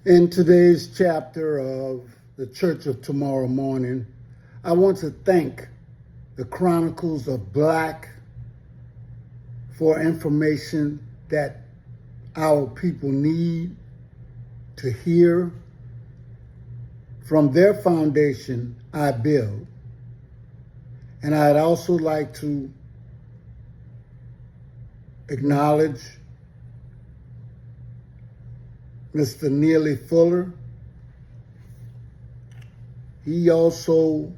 In today's chapter of the Church of Tomorrow Morning, I want to thank the Chronicles of Black for information that our people need to hear. From their foundation, I build. And I'd also like to acknowledge Mr. Neely Fuller. He also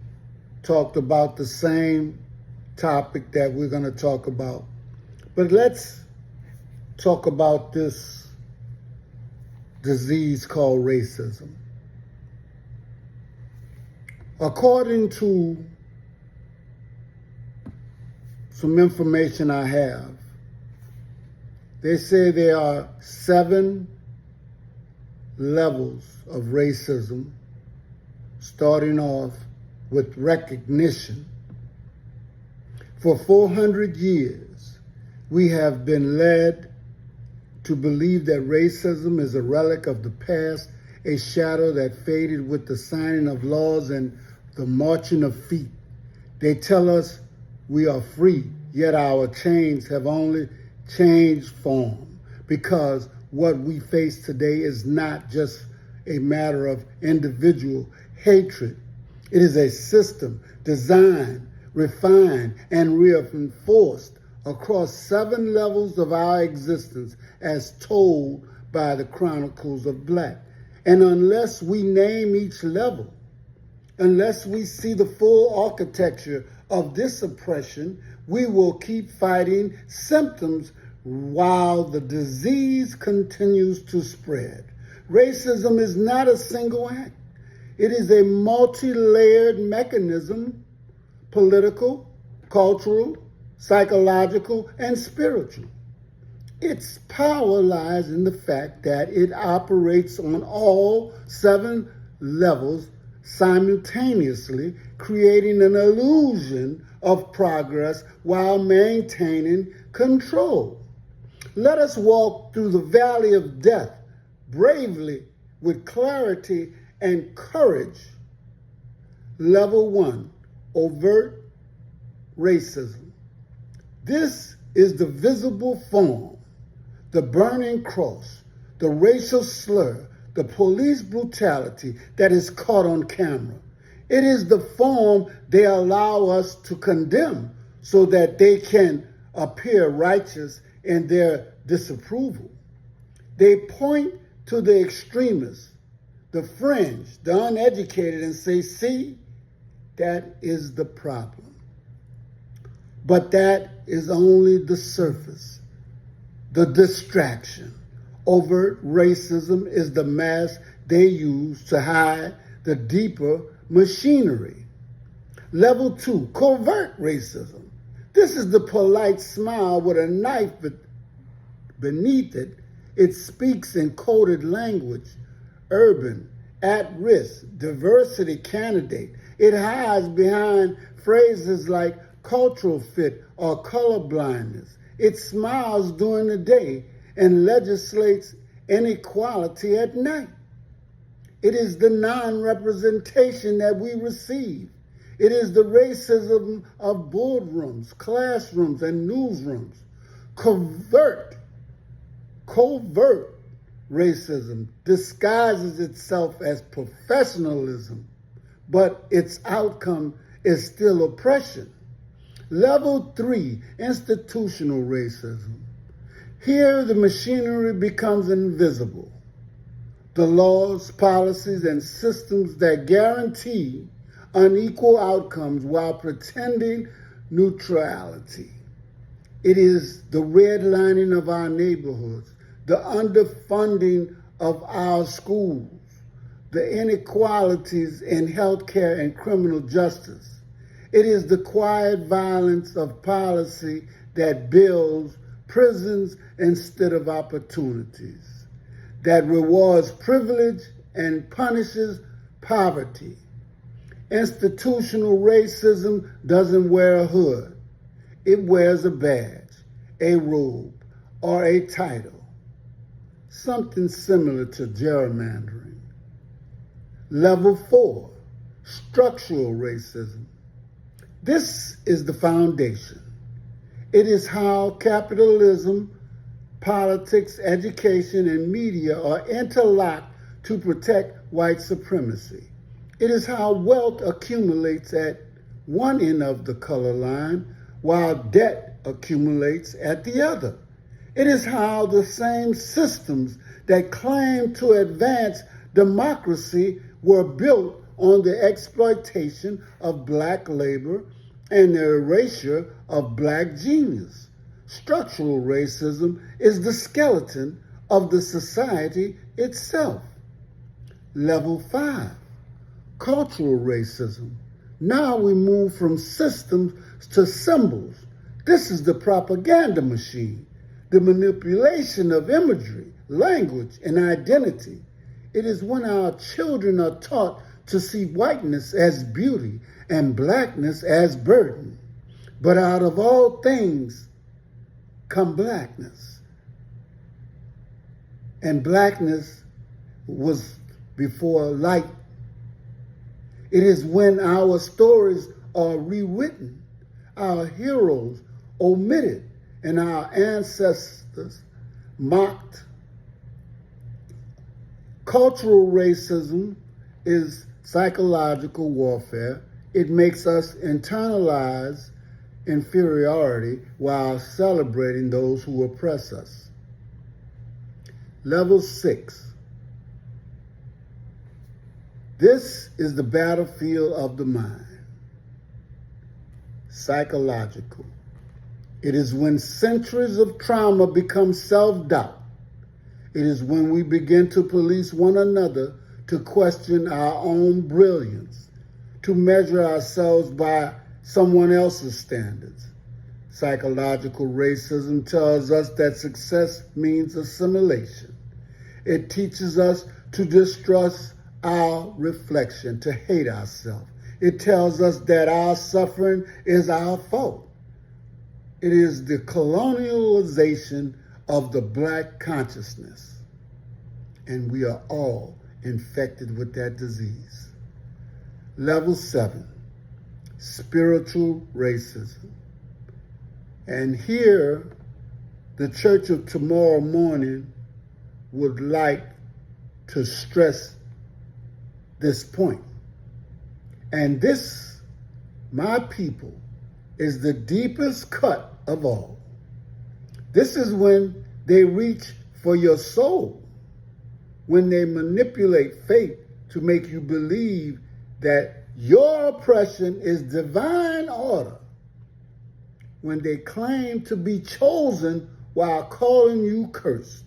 talked about the same topic that we're going to talk about. But let's talk about this disease called racism. According to some information I have, they say there are 7 levels of racism, starting off with recognition. For 400 years, we have been led to believe that racism is a relic of the past, a shadow that faded with the signing of laws and the marching of feet. They tell us we are free, yet our chains have only changed form, because what we face today is not just a matter of individual hatred. It is a system designed, refined, and reinforced across 7 levels of our existence as told by the Chronicles of Black. And unless we name each level, unless we see the full architecture of this oppression, we will keep fighting symptoms while the disease continues to spread. Racism is not a single act. It is a multi-layered mechanism, political, cultural, psychological, and spiritual. Its power lies in the fact that it operates on all 7 levels simultaneously, creating an illusion of progress while maintaining control. Let us walk through the valley of death bravely with clarity and courage. Level 1, overt racism. This is the visible form, the burning cross, the racial slur, the police brutality that is caught on camera. It is the form they allow us to condemn so that they can appear righteous in their disapproval. They point to the extremists, the fringe, the uneducated, and say, see, that is the problem. But that is only the surface, the distraction. Overt racism is the mask they use to hide the deeper machinery. Level 2, covert racism. This is the polite smile with a knife beneath it. It speaks in coded language, urban, at risk, diversity candidate. It hides behind phrases like cultural fit or color blindness. It smiles during the day and legislates inequality at night. It is the non-representation that we receive. It is the racism of boardrooms, classrooms, and newsrooms. Covert racism disguises itself as professionalism, but its outcome is still oppression. Level 3, institutional racism. Here the machinery becomes invisible. The laws, policies, and systems that guarantee unequal outcomes while pretending neutrality. It is the redlining of our neighborhoods, the underfunding of our schools, the inequalities in healthcare and criminal justice. It is the quiet violence of policy that builds prisons instead of opportunities, that rewards privilege and punishes poverty. Institutional racism doesn't wear a hood. It wears a badge, a robe, or a title. something similar to gerrymandering. Level 4, structural racism. This is the foundation. It is how capitalism, politics, education, and media are interlocked to protect white supremacy. It is how wealth accumulates at one end of the color line while debt accumulates at the other. It is how the same systems that claim to advance democracy were built on the exploitation of black labor and the erasure of black genius. Structural racism is the skeleton of the society itself. Level 5, cultural racism. Now we move from systems to symbols. This is the propaganda machine, the manipulation of imagery, language, and identity. It is when our children are taught to see whiteness as beauty and blackness as burden. But out of all things come blackness. And blackness was before light. It is when our stories are rewritten, our heroes omitted, and our ancestors mocked. Cultural racism is psychological warfare. It makes us internalize inferiority while celebrating those who oppress us. Level 6. This is the battlefield of the mind. Psychological. It is when centuries of trauma become self-doubt. It is when we begin to police one another, to question our own brilliance, to measure ourselves by someone else's standards. Psychological racism tells us that success means assimilation. It teaches us to distrust our reflection, to hate ourselves. It tells us that our suffering is our fault. It is the colonialization of the black consciousness. And we are all infected with that disease. Level 7, spiritual racism. And here, the Church of Tomorrow Morning would like to stress this point. And this, my people, is the deepest cut of all. This is when they reach for your soul, when they manipulate fate to make you believe that your oppression is divine order, when they claim to be chosen while calling you cursed,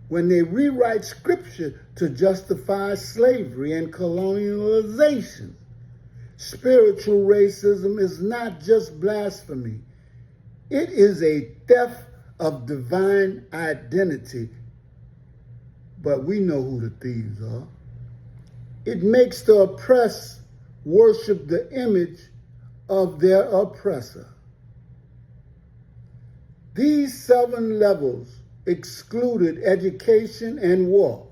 when they rewrite scripture to justify slavery and colonialization. Spiritual racism is not just blasphemy. It is a theft of divine identity. But we know who the thieves are. It makes the oppressed worship the image of their oppressor. These 7 levels excluded education and war.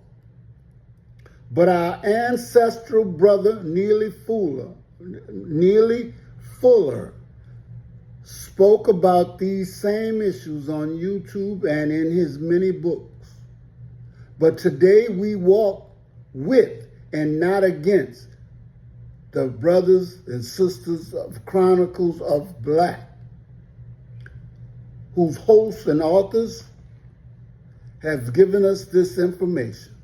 But our ancestral brother, Neely Fuller, spoke about these same issues on YouTube and in his many books. But today we walk with and not against the brothers and sisters of Chronicles of Black, whose hosts and authors have given us this information.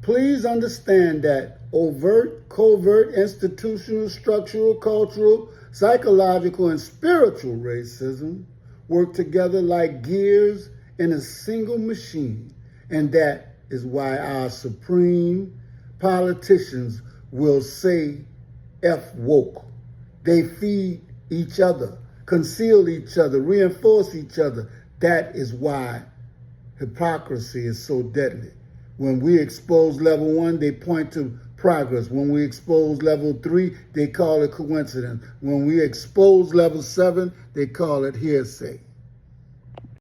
Please understand that overt, covert, institutional, structural, cultural, psychological, and spiritual racism work together like gears in a single machine. And that is why our supreme politicians will say F woke. They feed each other, conceal each other, reinforce each other. That is why hypocrisy is so deadly. When we expose level 1, they point to progress. When we expose level 3, they call it coincidence. When we expose level 7, they call it hearsay.